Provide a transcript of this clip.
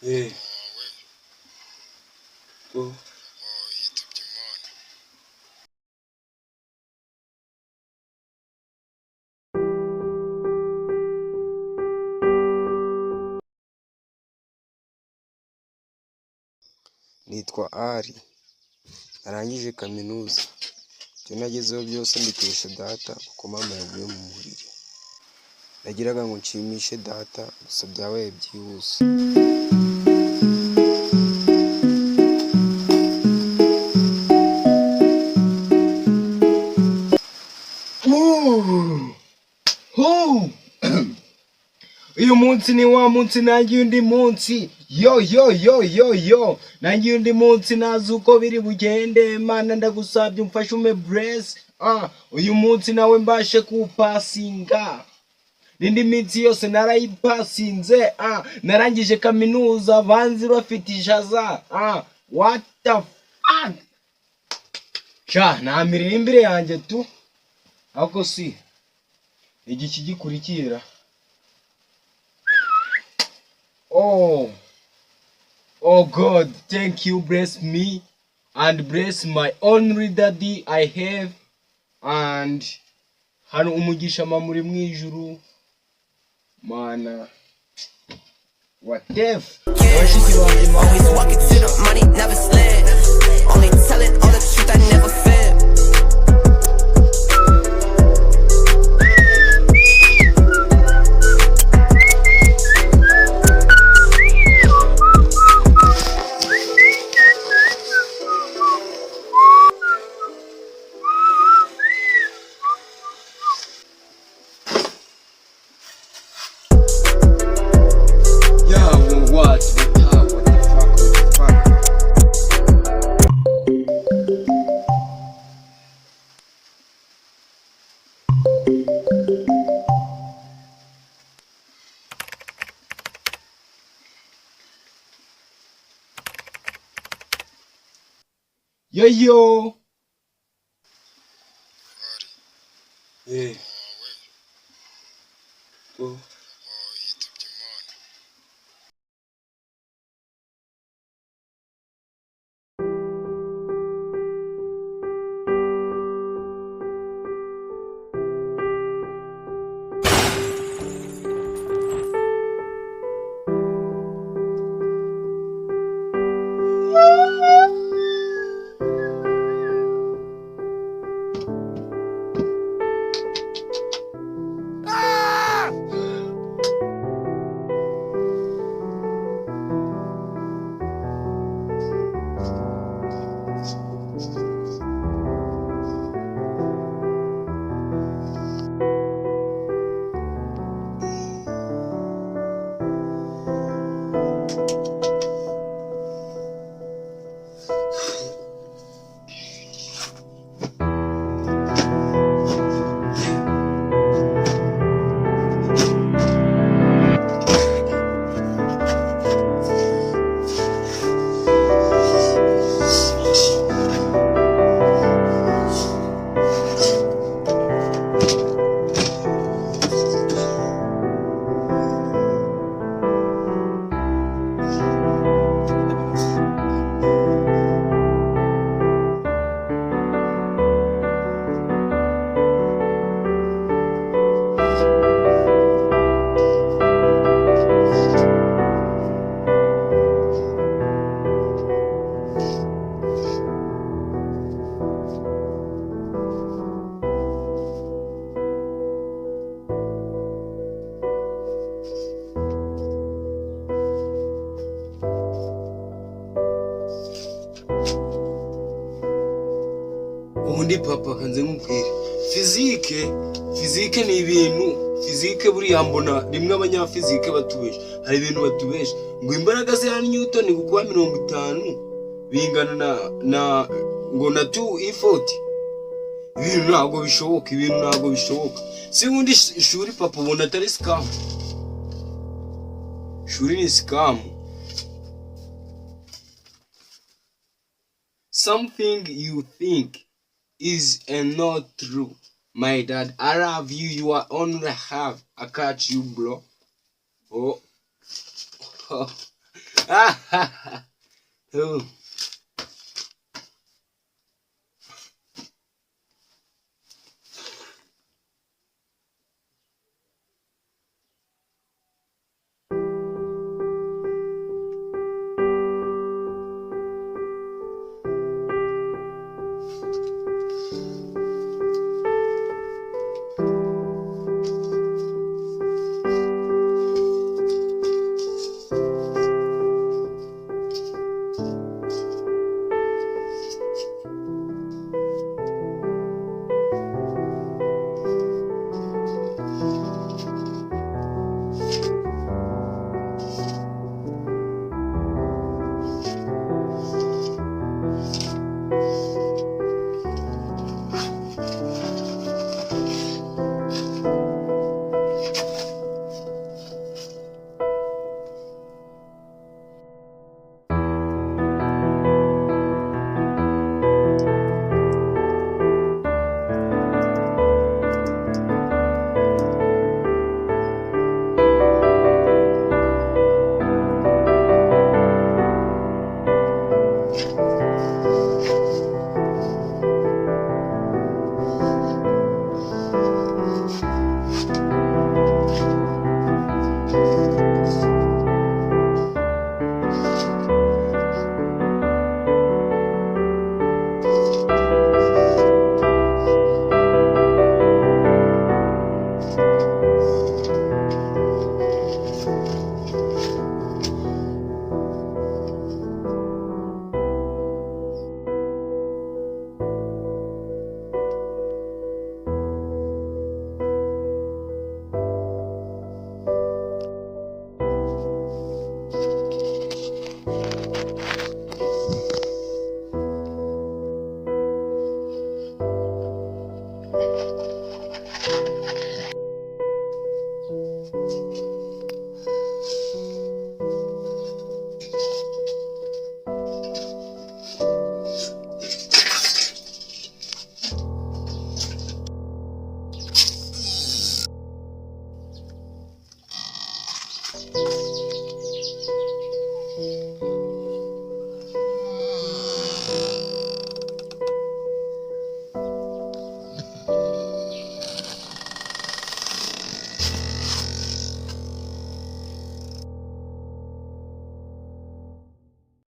we ko yitabye Imana. nitwa Ari, arangije kaminuza. Ibyo nagezeho byose mbikesha data kuko mama yavuye mu muriro. Nagiraga ngo nshimishe data gusa byabaye byihuse. Uyu munsi ni wa munsi nangiye undi munsi yo nangiye undi munsi nazi uko biri bugende. Mana ndagusabye umfashe ume bless uyu munsi nawe mbashe kupasinga. Nindi minsi yose narayipasinze narangije kaminuza banzi bafite ijaza what the fuck namirira imbere yanjye tu ako si igiki gikurikira. Oh God, thank you, bless me and bless my only daddy I have, and hano umugisha mamuri mwijuru mana whatever. Always walking to the money, never slid. Only telling all the truth, I never fib. Yo we ko yitabye Imana. ubundi papa kanze nkubwire fizike ni ibintu fizike buriya mbona rimwe abanyafizike batubesha. Hari ibintu batubesha ngo imbaraga za Newton gukuba 50 bingana na ngo na 2E40. Ibintu ntabwo bishoboka. Si ubundi ishuri papa ubona atari scam. Ishuri ni scam. Something you think is not true. My dad, I love you. You are only half. I catch you, bro. Oh. Tu.